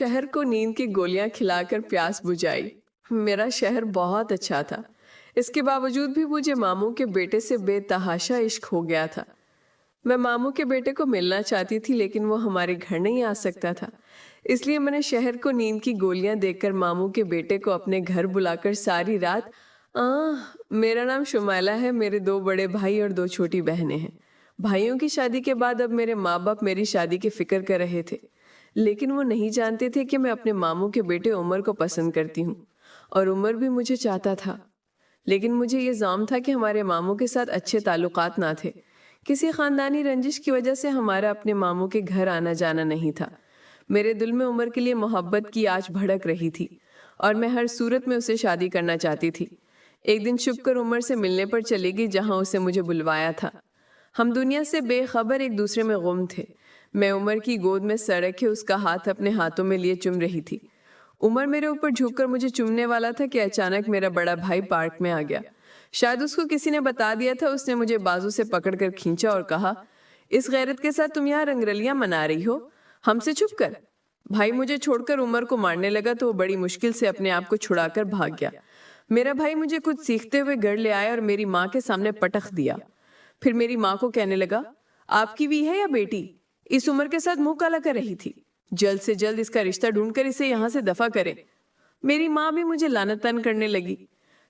शहर को नींद की गोलियां खिलाकर प्यास बुझाई। मेरा शहर बहुत अच्छा था। इसके बावजूद भी मुझे मामू के बेटे से बेतहाशा इश्क हो गया था। मैं मामू के बेटे को मिलना चाहती थी, लेकिन वो हमारे घर नहीं आ सकता था। इसलिए मैंने शहर को नींद की गोलियां देकर मामू के बेटे को अपने घर बुलाकर सारी रात आ मेरा नाम शुमाइला है। मेरे 2 बड़े भाई और 2 छोटी बहनें हैं। भाइयों की शादी के बाद अब मेरे माँ बाप मेरी शादी की फिक्र कर रहे थे, लेकिन वो नहीं जानते थे कि मैं अपने मामू के बेटे उमर को पसंद करती हूँ और उमर भी मुझे चाहता था। लेकिन मुझे ये जाम था कि हमारे मामू के साथ अच्छे ताल्लुकात ना थे। किसी खानदानी रंजिश की वजह से हमारा अपने मामू के घर आना जाना नहीं था। मेरे दिल में उमर के लिए मोहब्बत की आग भड़क रही थी और मैं हर सूरत में उसे शादी करना चाहती थी। एक दिन छुप कर उमर से मिलने पर चली गई, जहाँ उसे मुझे बुलवाया था। हम दुनिया से बेखबर एक दूसरे में गुम थे। मैं उमर की गोद में सर रखे उसका हाथ अपने हाथों में लिए चुम रही थी। उमर मेरे ऊपर झुककर मुझे चूमने वाला था कि अचानक मेरा बड़ा भाई पार्क में आ गया। शायद उसको किसी ने बता दिया था। उसने मुझे बाजू से पकड़कर खींचा और कहा, इस गैरत के साथ तुम यहाँ रंगरलियां मना रही हो, हमसे छुप कर। भाई मुझे छोड़कर उमर को मारने लगा तो वो बड़ी मुश्किल से अपने आप को छुड़ाकर भाग गया। मेरा भाई मुझे कुछ सीखते हुए घर ले आया और मेरी माँ के सामने पटक दिया। फिर मेरी माँ को कहने लगा, आपकी भी है या बेटी इस उम्र के साथ मुंह काला कर रही थी, जल्द से जल्द इसका रिश्ता ढूंढकर इसे यहाँ से दफा करे। मेरी माँ भी मुझे लानत तान करने लगी।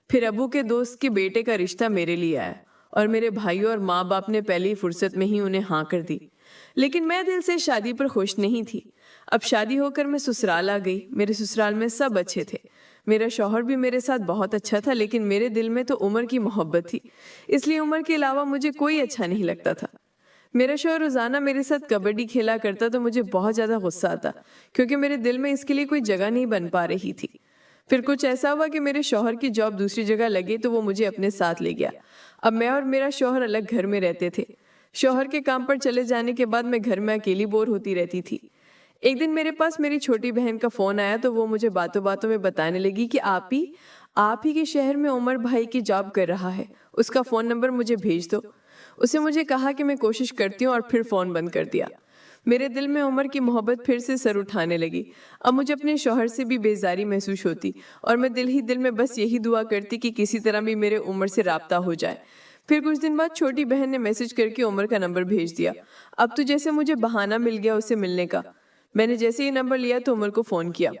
फिर अबू के दोस्त के बेटे का रिश्ता मेरे लिए आया और मेरे भाइयों और माँ बाप ने पहली फुर्सत में ही उन्हें हाँ कर दी। लेकिन मैं दिल से शादी पर खुश नहीं थी। अब शादी होकर मैं ससुराल आ गई। मेरे ससुराल में सब अच्छे थे। मेरा शौहर भी मेरे साथ बहुत अच्छा था, लेकिन मेरे दिल में तो उमर की मोहब्बत थी, इसलिए उमर के अलावा मुझे कोई अच्छा नहीं लगता था। मेरा शौहर रोजाना मेरे साथ कबड्डी खेला करता तो मुझे बहुत ज्यादा गुस्सा आता, क्योंकि मेरे दिल में इसके लिए कोई जगह नहीं बन पा रही थी। फिर कुछ ऐसा हुआ कि मेरे शौहर की जॉब दूसरी जगह लगी तो वो मुझे अपने साथ ले गया। अब मैं और मेरा शौहर अलग घर में रहते थे। शौहर के काम पर चले जाने के बाद मैं घर में अकेली बोर होती रहती थी। एक दिन मेरे पास मेरी छोटी बहन का फोन आया तो वो मुझे बातों बातों में बताने लगी कि आप ही के शहर में उमर भाई की जॉब कर रहा है, उसका फोन नंबर मुझे भेज दो। उसे मुझे कहा कि मैं कोशिश करती हूँ और फिर फोन बंद कर दिया। मेरे दिल में उमर की मोहब्बत फिर से सर उठाने लगी। अब मुझे अपने शौहर से भी बेजारी महसूस होती और मैं दिल ही दिल में बस यही दुआ करती कि किसी तरह भी मेरे उमर से राब्ता हो जाए। फिर कुछ दिन बाद छोटी बहन ने मैसेज करके उमर का नंबर भेज दिया। अब तो जैसे मुझे बहाना मिल गया उसे मिलने का। मैंने जैसे ही नंबर लिया तो उमर को फोन किया।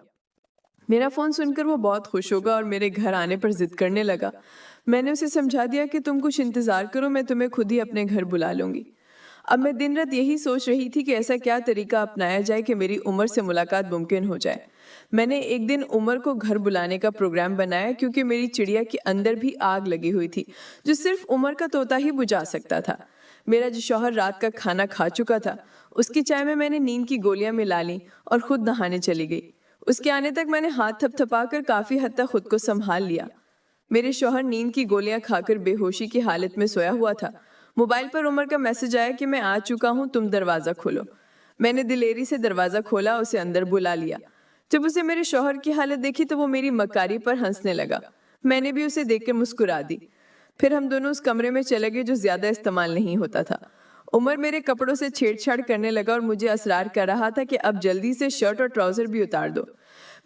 मेरा फोन सुनकर वो बहुत खुश होगा और मेरे घर आने पर जिद करने लगा। मैंने उसे समझा दिया कि तुम कुछ इंतजार करो, मैं तुम्हें खुद ही अपने घर बुला लूंगी। अब मैं दिन रात यही सोच रही थी कि ऐसा क्या तरीका अपनाया जाए कि मेरी उमर से मुलाकात मुमकिन हो जाए। मैंने एक दिन उमर को घर बुलाने का प्रोग्राम बनाया, क्योंकि मेरी चिड़िया के अंदर भी आग लगी हुई थी जो सिर्फ उमर का तोता ही बुझा सकता था। मेरा जो शौहर रात का खाना खा चुका था, उसकी चाय में मैंने नींद की गोलियां मिला ली और खुद नहाने चली गई। उसके आने तक मैंने हाथ थपथपाकर काफी हद तक खुद को संभाल लिया। मेरे शौहर नींद की गोलियां खाकर बेहोशी की हालत में सोया हुआ था। मोबाइल पर उमर का मैसेज आया कि मैं आ चुका हूं, तुम दरवाजा खोलो। मैंने दिलेरी से दरवाजा खोला, उसे अंदर बुला लिया। जब उसे मेरे शौहर की हालत देखी तो वो मेरी मक्कारी पर हंसने लगा। मैंने भी उसे देखकर मुस्कुरा दी। फिर हम दोनों उस कमरे में चले गए जो ज्यादा इस्तेमाल नहीं होता था। उमर मेरे कपड़ों से छेड़छाड़ करने लगा और मुझे असरार कर रहा था कि अब जल्दी से शर्ट और ट्राउजर भी उतार दो।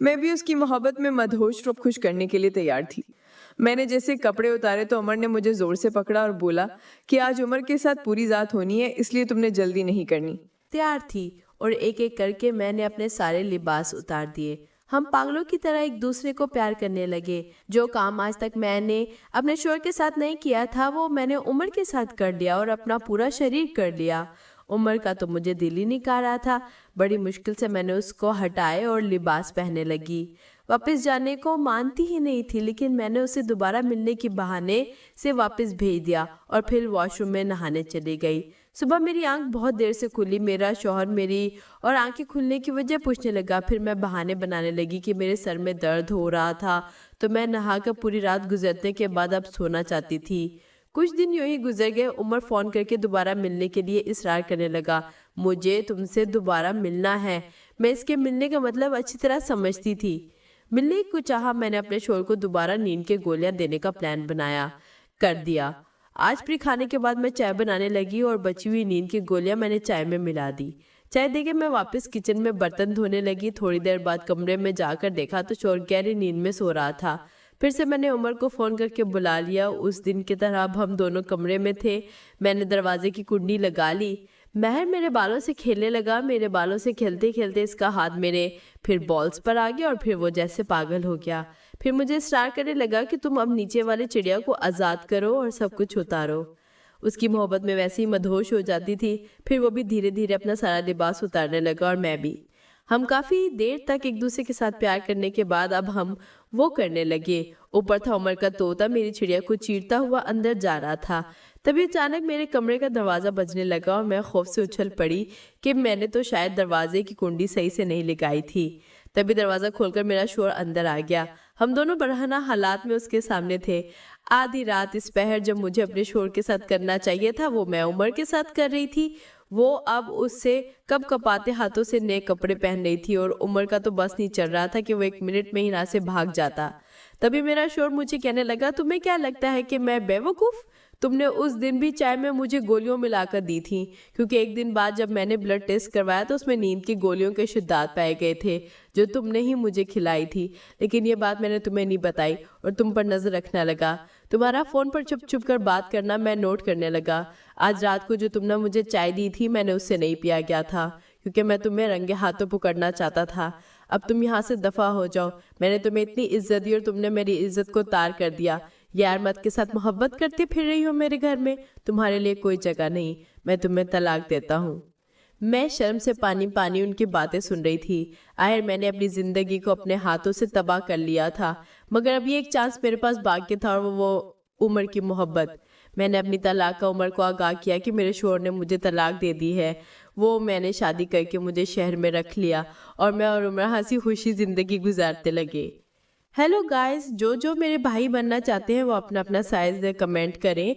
मैं भी उसकी मोहब्बत में मदहोश रूप खुश करने के लिए तैयार थी। मैंने जैसे कपड़े उतारे तो उमर ने मुझे जोर से पकड़ा और बोला कि आज उमर के साथ पूरी जात होनी है, इसलिए तुमने जल्दी नहीं करनी। तैयार थी और एक एक करके मैंने अपने सारे लिबास उतार दिए। हम पागलों की तरह एक दूसरे को प्यार करने लगे। जो काम आज तक मैंने अपने शोहर के साथ नहीं किया था वो मैंने उमर के साथ कर लिया और अपना पूरा शरीर कर लिया। उमर का तो मुझे दिल ही नहीं कर रहा था। बड़ी मुश्किल से मैंने उसको हटाए और लिबास पहनने लगी। वापस जाने को मानती ही नहीं थी, लेकिन मैंने उसे दोबारा मिलने के बहाने से वापस भेज दिया और फिर वॉशरूम में नहाने चली गई। सुबह मेरी आंख बहुत देर से खुली। मेरा शौहर मेरी और आंखें खुलने की वजह पूछने लगा। फिर मैं बहाने बनाने लगी कि मेरे सर में दर्द हो रहा था, तो मैं नहाकर पूरी रात गुजरने के बाद अब सोना चाहती थी। कुछ दिन यूं ही गुजर गए। उमर फोन करके दोबारा मिलने के लिए इसरार करने लगा। मुझे तुमसे दोबारा मिलना है। मैं इसके मिलने का मतलब अच्छी तरह समझती थी। मिलने को चाहा। मैंने अपने शोहर को दोबारा नींद के गोलियां देने का प्लान बनाया, कर दिया। आज फिर खाने के बाद मैं चाय बनाने लगी और बची हुई नींद की गोलियां मैंने चाय में मिला दी। चाय देके मैं वापस किचन में बर्तन धोने लगी। थोड़ी देर बाद कमरे में जाकर देखा तो शोर गहरी नींद में सो रहा था। फिर से मैंने उमर को फ़ोन करके बुला लिया। उस दिन की तरह अब हम दोनों कमरे में थे। मैंने दरवाजे की कुंडी लगा ली। महर मेरे बालों से खेलने लगा। मेरे बालों से खेलते खेलते इसका हाथ मेरे फिर बॉल्स पर आ गया और फिर वो जैसे पागल हो गया। फिर मुझे स्टार्ट करने लगा कि तुम अब नीचे वाले चिड़िया को आज़ाद करो और सब कुछ उतारो। उसकी मोहब्बत में वैसे ही मदहोश हो जाती थी। फिर वो भी धीरे धीरे अपना सारा लिबास उतारने लगा और मैं भी। हम काफ़ी देर तक एक दूसरे के साथ प्यार करने के बाद अब हम वो करने लगे। ऊपर था उमर का तोता मेरी चिड़िया को चीरता हुआ अंदर जा रहा था। तभी अचानक मेरे कमरे का दरवाज़ा बजने लगा और मैं खौफ से उछल पड़ी कि मैंने तो शायद दरवाजे की कुंडी सही से नहीं लगाई थी। तभी दरवाज़ा खोलकर मेरा शोर अंदर आ गया। हम दोनों बरहना हालात में उसके सामने थे। आधी रात इस पहर जब मुझे अपने शोर के साथ करना चाहिए था वो मैं उमर के साथ कर रही थी। वो अब उससे कब कपाते हाथों से नए कपड़े पहन रही थी और उमर का तो बस नहीं चल रहा था कि वो 1 मिनट में यहाँ से भाग जाता। तभी मेरा शोर मुझे कहने लगा, तुम्हें क्या लगता है कि मैं बेवकूफ़? तुमने उस दिन भी चाय में मुझे गोलियों मिलाकर दी थी, क्योंकि एक दिन बाद जब मैंने ब्लड टेस्ट करवाया तो उसमें नींद की गोलियों के शिद्दात पाए गए थे जो तुमने ही मुझे खिलाई थी। लेकिन ये बात मैंने तुम्हें नहीं बताई और तुम पर नज़र रखने लगा। तुम्हारा फ़ोन पर छुप छुप कर बात करना मैं नोट करने लगा। आज रात को जो तुमने मुझे चाय दी थी मैंने उससे नहीं पिया गया था, क्योंकि मैं तुम्हें रंगे हाथों पकड़ना चाहता था। अब तुम यहाँ से दफ़ा हो जाओ। मैंने तुम्हें इतनी इज्जत दी और तुमने मेरी इज्जत को तार कर दिया। यार मत के साथ मोहब्बत करते फिर रही हो मेरे घर में। तुम्हारे लिए कोई जगह नहीं। मैं तुम्हें तलाक देता हूँ। मैं शर्म से पानी पानी उनकी बातें सुन रही थी। आखिर मैंने अपनी ज़िंदगी को अपने हाथों से तबाह कर लिया था, मगर अभी एक चांस मेरे पास बाकी था और वो उमर की मोहब्बत। मैंने अपनी तलाक का उमर को आगाह किया कि मेरे शोहर ने मुझे तलाक दे दी है। वो मैंने शादी करके मुझे शहर में रख लिया और मैं और उमर हंसी खुशी ज़िंदगी गुजारते लगे। हेलो गाइस, जो मेरे भाई बनना चाहते हैं वो अपना अपना साइज़ कमेंट करें।